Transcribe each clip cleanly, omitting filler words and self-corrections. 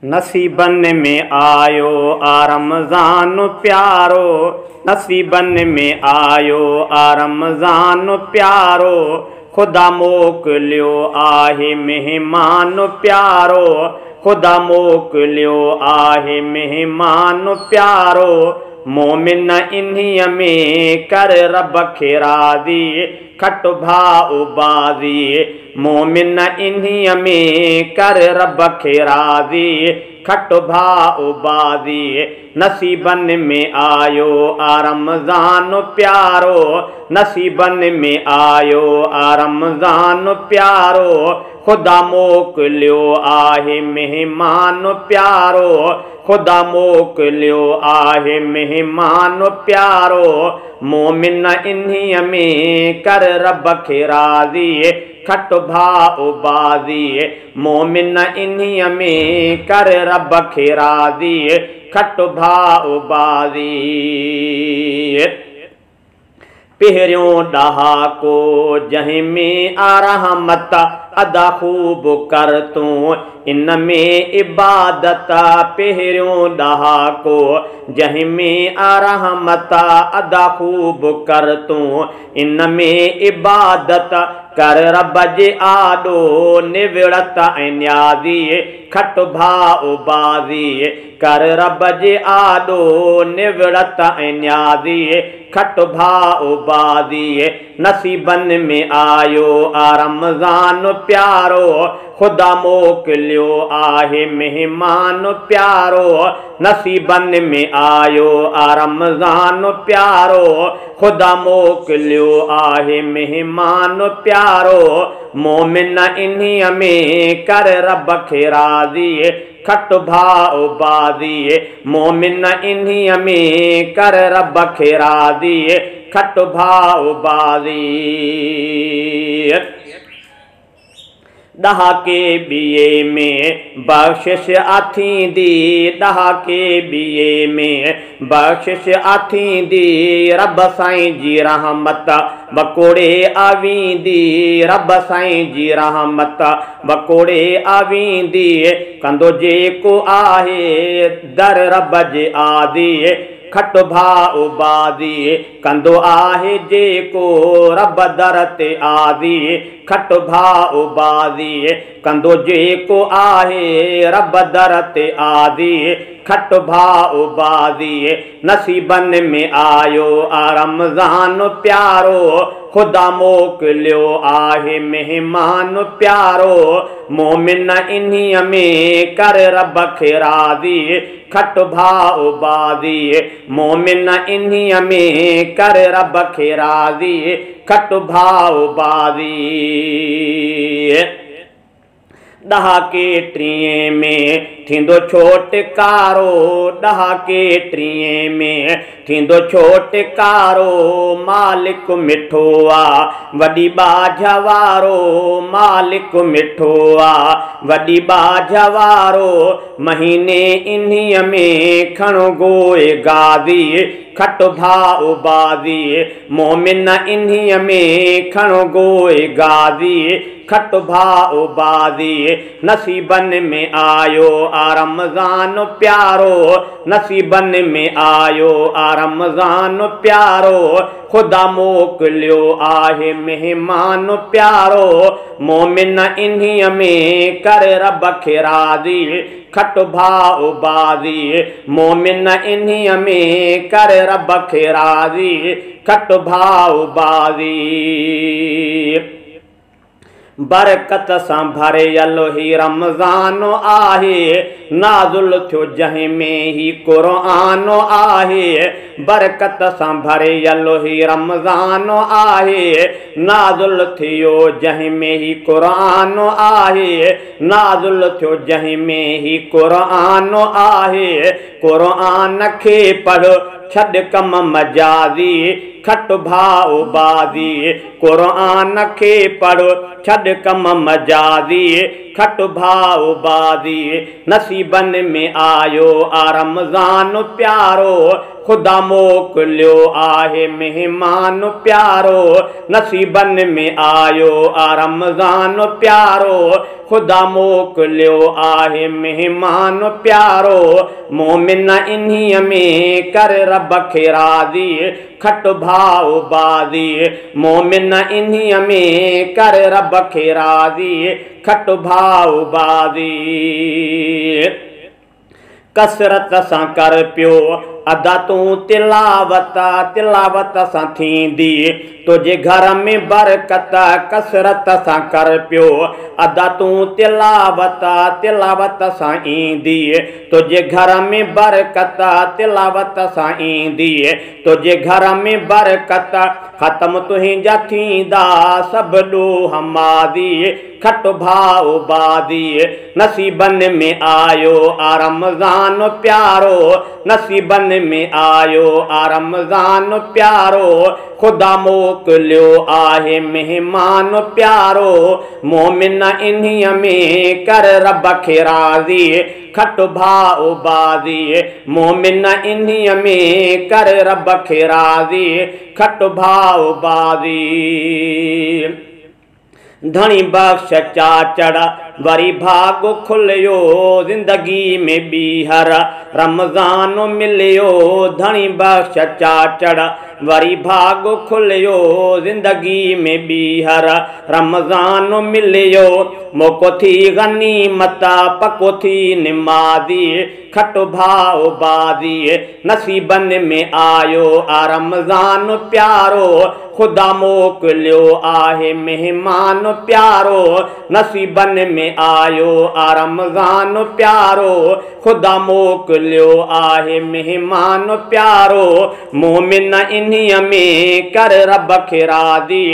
नसीबन में आयो आ रमज़ान प्यारो, नसीबन में आयो आ रमज़ान प्यारो, खुदा मोकिलियो आहे मेहमान प्यारो, खुदा मोकिलियो आहे मेहमान प्यारो। मोमिन इन्हीअ में कर रब खे राज़ी, खट भाउ बाज़ी। मोमिन इन्हीअ में कर रब खे राज़ी, खट भाउ बाज़ी। नसीबन में आयो आ रमज़ान प्यारो, नसीबन में आयो आ रमज़ान प्यारो, खुदा मोकिलियो आहे मेहमान प्यारो, खुदा मोकिलियो आहे मेहमान प्यारो। मोमिन इन्हीअ में कर रब खे राज़ी, खट भाउ बाज़ी। मोमिन इन्हीअ में कर रब खे राज़ी, खट भाउ बाज़ी। पहिरियों ॾहाको जंहिंमें आ रहमत अदा ख़ूब कर तूं इन में इबादत। पहिरियों ॾहाको जंहिंमें आ रहमत अदा ख़ूब कर तूं इन में इबादत। कर रब जे आॾो निविड़त ऐं न्याज़ी, खट भाउ बाज़ी। कर रब जे आॾो निविड़त ऐं न्याज़ी, खट भाउ बाज़ी। नसीबन में आयो आ रमज़ान प्यारो, खुदा मोकिलियो आहे मेहमान प्यारो। नसीबन में आयो आ रमज़ान प्यारो, खुदा मोकिलियो आहे मेहमान प्यारो। मोमिन इन्हीअ में कर रब खे राज़ी, खट भाउ बाज़ी। मोमिन इन्हीअ में कर रब खे राज़ी, खट भाउ बाज़ी। ॾहाके ॿिए में बख़्शिश अथींदी, ॾहाके ॿिए में बख़्शिश अथींदी। रब साईं जी रहमत बकोड़े आवींदी, रब साईं जी रहमत बकोड़े आवींदी। कंदो जेको आहे दर रब जे आदी, खट भाउ बाज़ी। कंदो आहे जेको रब दर ते आदी, खट भाउ बाज़ी। कंदो जेको आहे रब दर ते आदी, खट भाउ बाज़ी। नसीबन में आयो आ रमज़ान प्यारो, खुदा मोकिलियो आहे मेहमान प्यारो। मोमिन इन्हीअ में कर रब खे राज़ी, खट भाउ बाज़ी। मोमिन इन्हीअ में कर रब खे राज़ी, खट भाउ बाज़ी। ॾहाके टीं में थींदो छोटकारो, ॾहाके टीं में थींदो छोटकारो। मालिक मिठो आ वॾी बाझ वारो, मालिक मिठो आ वॾी बाझ वारो। महीने इन्हीअ में खणो गोए गाज़ी, खट भाउ बाज़ी। मोमिन इन्हीअ में खणो गोए गाज़ी, खट भाउ बाज़ी। नसीबन में आयो आ रमज़ान प्यारो, नसीबन में आयो आ रमज़ान प्यारो। खुदा मोकिलियो आहे मेहमान प्यारो। मोमिन इन्हीअ में कर रब खे राज़ी, खट भाउ बाज़ी। मोमिन इन्हीअ में कर रब खे राज़ी, खट भाउ बाज़ी। बरकत सां भरियल ही रमज़ान आहे, नाज़ुल थियो जंहिं में ही क़ुरआन आहे। बरकत सां भरियल ही रमज़ान आहे, नाज़ुल थियो जंहिं में ही क़ुरआन आहे। नाज़ुल थियो जंहिं में ही क़ुरआन आहे। क़ुरआन खे पढ़ छॾ कम मजाज़ी, खट भाउ बाज़ी। क़ुरआन खे पढ़ छॾ कम मजाज़ी, खट भाउ बाज़ी। नसीबन में आयो आ रमज़ान प्यारो, खुदा मोकिलियो आहे मेहमान प्यारो, नसीबन में आयो आ रमज़ान प्यारो। खुदा मोकिलियो आहे मेहमान प्यारो, मोमिन इन्हीअ में कर रब खे राज़ी, खट भाउ बाज़ी। मोमिन इन्हीअ में कर रब खे राज़ी, खट भाउ बाज़ी। कसरत सां कर पियो अदा तूं तिलावत, तिलावत सां थींदी तुझे घर में बरकत। कसरत सां कर पियो अदा तूं तिलावत, तिलावत सां ईंदी तुझे घर में बरकत। तिलावत सां ईंदी तुझे घर में बरकत। ख़त्म तुंहिंजा थींदा सभु ॾोह मादी, खट भाउ बादी। नसीबन में आयो आ रमज़ान प्यारो, नसीबन में आयो आ रमज़ान प्यारो। खुदा मोकिलियो आहे मेहमान प्यारो, मोमिन इन्हीअ में कर रब खे राज़ी, खट भाउ बाज़ी। मोमिन इन्हीअ में कर रब खे राज़ी, खट भाउ बाज़ी। धणी बख्श चाचड़ वरी भाग खुलियो, ज़िंदगी में ॿीहर रमज़ान मिलियो। धणी बख्श चाचड़ वरी भाग खुलियो, ज़िंदगी में ॿीहर रमज़ान मिलियो। मोको थी गनीमत पको थी निमाज़ी, खट भाउ बाज़ी। नसीबन में आयो आ रमज़ान प्यारो, खुदा मोकिलियो आहे मेहमान प्यारो। नसीबन में आयो आ रमज़ान प्यारो, खुदा मोकिलियो आहे मेहमान प्यारो। मोमिन इन्हीअ में कर रब खे राज़ी,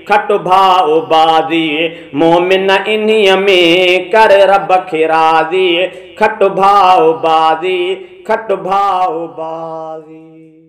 खट भाउ बाज़ी। मोमिन इन्हीअ में कर रब खे राज़ी, खट भाउ बाज़ी, खट भाउ बाज़ी।